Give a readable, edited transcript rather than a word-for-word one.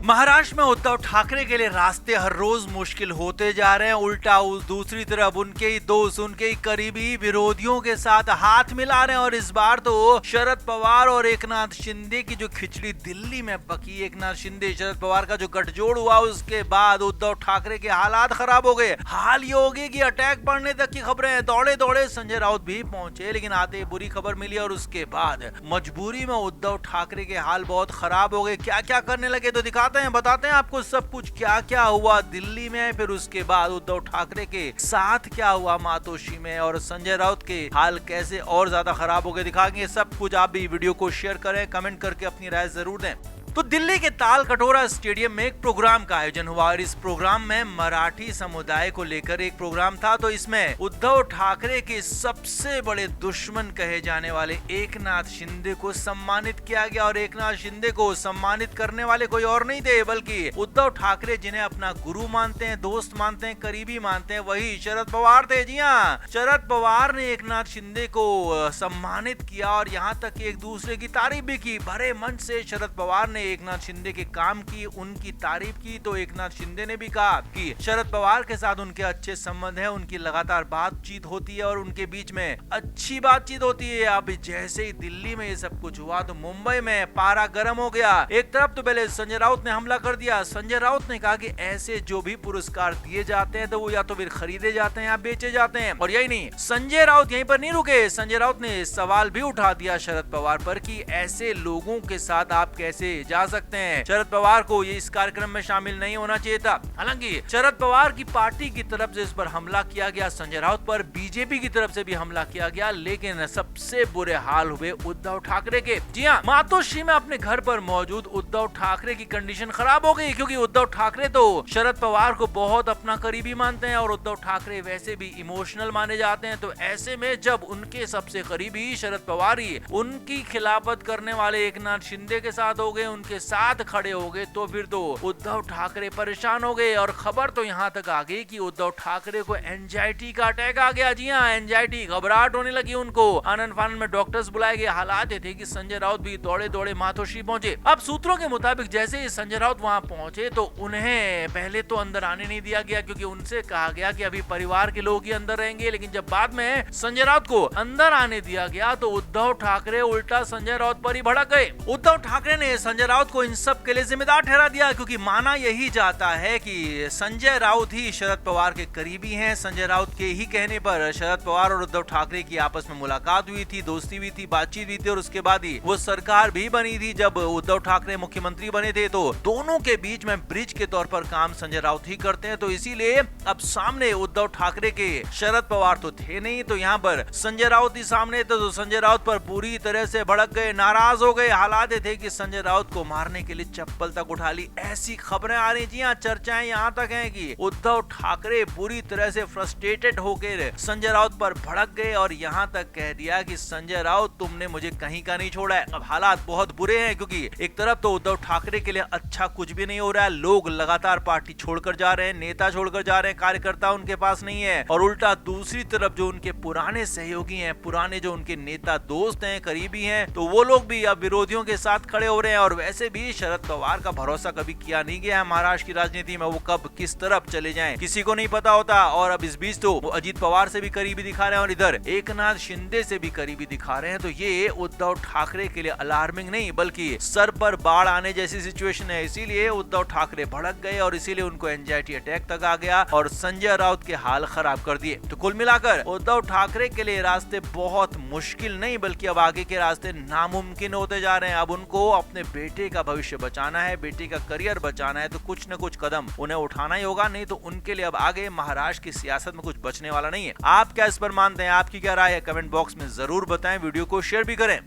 महाराष्ट्र में उद्धव ठाकरे के लिए रास्ते हर रोज मुश्किल होते जा रहे हैं। उल्टा दूसरी तरफ उनके ही दोस्त, उनके ही करीबी विरोधियों के साथ हाथ मिला रहे हैं। और इस बार तो शरद पवार और एकनाथ शिंदे की जो खिचड़ी दिल्ली में पकी, एकनाथ शिंदे शरद पवार का जो गठजोड़ हुआ, उसके बाद उद्धव ठाकरे के हालात खराब हो गए। हाल ये हो गया कि अटैक पड़ने तक की खबरें हैं। दौड़े दौड़े संजय राउत भी पहुंचे, लेकिन आते बुरी खबर मिली और उसके बाद मजबूरी में उद्धव ठाकरे के हाल बहुत खराब हो गए। क्या क्या करने लगे तो दिखाते हैं, बताते हैं आपको सब कुछ क्या क्या हुआ दिल्ली में, फिर उसके बाद उद्धव ठाकरे के साथ क्या हुआ मातोश्री में, और संजय राउत के हाल कैसे और ज्यादा खराब हो गए दिखाएंगे सब कुछ। आप भी वीडियो को शेयर करें, कमेंट करके अपनी राय जरूर दें। तो दिल्ली के ताल कटोरा स्टेडियम में एक प्रोग्राम का आयोजन हुआ और इस प्रोग्राम में मराठी समुदाय को लेकर एक प्रोग्राम था। तो इसमें उद्धव ठाकरे के सबसे बड़े दुश्मन कहे जाने वाले एकनाथ शिंदे को सम्मानित किया गया। और एकनाथ शिंदे को सम्मानित करने वाले कोई और नहीं थे बल्कि उद्धव ठाकरे, जिन्हें अपना गुरु मानते हैं, दोस्त मानते हैं, करीबी मानते हैं, वही शरद पवार थे। जी हाँ, शरद पवार ने एकनाथ शिंदे को सम्मानित किया और यहाँ तक एक दूसरे की तारीफ भी की। भरे मन से शरद पवार ने एकनाथ शिंदे के काम की, उनकी तारीफ की। तो एकनाथ शिंदे ने भी कहा कि शरद पवार के साथ उनके अच्छे संबंध हैं, उनकी लगातार बातचीत होती है और उनके बीच में अच्छी बातचीत होती है। अब जैसे ही दिल्ली में ये सब कुछ हुआ तो मुंबई में पारा गर्म हो गया। एक तरफ तो पहले संजय राउत ने हमला कर दिया। संजय राउत ने कहा कि ऐसे जो भी पुरस्कार दिए जाते हैं तो वो या तो फिर खरीदे जाते हैं या बेचे जाते हैं। और यही नहीं, संजय राउत यहीं पर नहीं रुके। संजय राउत ने सवाल भी उठा दिया शरद पवार पर कि ऐसे लोगों के साथ आप कैसे जा सकते हैं। शरद पवार को ये इस कार्यक्रम में शामिल नहीं होना चाहिए था। हालांकि शरद पवार की पार्टी की तरफ से इस पर हमला किया गया, संजय राउत पर बीजेपी की तरफ से भी हमला किया गया, लेकिन सबसे बुरे हाल हुए उद्धव ठाकरे के। जी हाँ, मातोश्री में अपने घर पर मौजूद उद्धव ठाकरे की कंडीशन खराब हो गई, क्योंकि उद्धव ठाकरे तो शरद पवार को बहुत अपना करीबी मानते हैं और उद्धव ठाकरे वैसे भी इमोशनल माने जाते हैं। तो ऐसे में जब उनके सबसे करीबी शरद पवार ही उनकी खिलाफत करने वाले एकनाथ शिंदे के साथ हो गए, उनके साथ खड़े हो गए, तो फिर तो उद्धव ठाकरे परेशान हो गए। और खबर तो यहाँ तक आ गई कि उद्धव ठाकरे को एंजाइटी का अटैक आ गया। जी हाँ, एंजाइटी, घबराहट होने लगी उनको। आनंद फानन में डॉक्टर्स बुलाए गए। हालात ये थे कि संजय राउत भी दौड़े दौड़े मातोश्री पहुंचे। अब सूत्रों के मुताबिक जैसे ही संजय राउत वहां पहुंचे तो उन्हें पहले तो अंदर आने नहीं दिया गया, क्योंकि उनसे कहा गया कि अभी परिवार के लोग ही अंदर रहेंगे। लेकिन जब बाद में संजय राउत को अंदर आने दिया गया तो उद्धव ठाकरे उल्टा संजय राउत पर ही भड़क गए। उद्धव ठाकरे ने संजय राउत को इन सब के लिए जिम्मेदार ठहरा दिया, क्योंकि माना यही जाता है कि संजय राउत ही शरद पवार के करीबी हैं। संजय राउत के ही कहने पर शरद पवार और उद्धव ठाकरे की आपस में मुलाकात हुई थी, दोस्ती हुई थी, बातचीत हुई थी और उसके बाद ही वो सरकार भी बनी थी। जब उद्धव ठाकरे मुख्यमंत्री बने थे तो दोनों के बीच में ब्रिज के तौर पर काम संजय राउत ही करते हैं। तो इसीलिए अब सामने उद्धव ठाकरे के शरद पवार तो थे नहीं, तो यहाँ पर संजय राउत ही सामने थे। तो संजय राउत पर पूरी तरह से भड़क गए, नाराज हो गए। हालात थे कि संजय राउत को मारने के लिए चप्पल तक उठा ली, ऐसी खबरें आ रही। जी हाँ, चर्चाएं यहाँ तक हैं कि उद्धव ठाकरे पूरी तरह से फ्रस्ट्रेटेड होकर संजय राउत पर भड़क गए और यहाँ तक कह दिया कि संजय राउत, तुमने मुझे कहीं का नहीं छोड़ा है। अब हालात बहुत बुरे हैं, क्योंकि एक तरफ तो उद्धव ठाकरे के लिए अच्छा कुछ भी नहीं हो रहा है। लोग लगातार पार्टी छोड़कर जा रहे हैं, नेता छोड़कर जा रहे हैं, कार्यकर्ता उनके पास नहीं है। और उल्टा दूसरी तरफ जो उनके पुराने सहयोगी हैं, पुराने जो उनके नेता दोस्त हैं, करीबी हैं, तो वो लोग भी अब विरोधियों के साथ खड़े हो रहे हैं। और वैसे भी शरद पवार का भरोसा कभी किया नहीं गया है महाराष्ट्र की राजनीति में, वो कब किस तरफ चले जाएं किसी को नहीं पता होता। और अब इस बीच तो वो अजीत पवार से भी करीबी दिखा रहे हैं और इधर एकनाथ शिंदे से भी करीबी दिखा रहे हैं। तो ये उद्धव ठाकरे के लिए अलार्मिंग नहीं बल्कि सर पर बाढ़ आने जैसी सिचुएशन है। इसीलिए उद्धव ठाकरे भड़क गए और इसीलिए उनको एंजाइटी अटैक तक आ गया और संजय राउत के हाल खराब कर दिए। तो कुल मिलाकर उद्धव ठाकरे के लिए रास्ते बहुत मुश्किल नहीं बल्कि अब आगे के रास्ते नामुमकिन होते जा रहे हैं। अब उनको अपने बेटे का भविष्य बचाना है, बेटे का करियर बचाना है, तो कुछ न कुछ कदम उन्हें उठाना ही होगा, नहीं तो उनके लिए अब आगे महाराष्ट्र की सियासत में कुछ बचने वाला नहीं है। आप क्या इस पर मानते हैं? आपकी क्या राय है? कमेंट बॉक्स में जरूर बताएं, वीडियो को शेयर भी करें।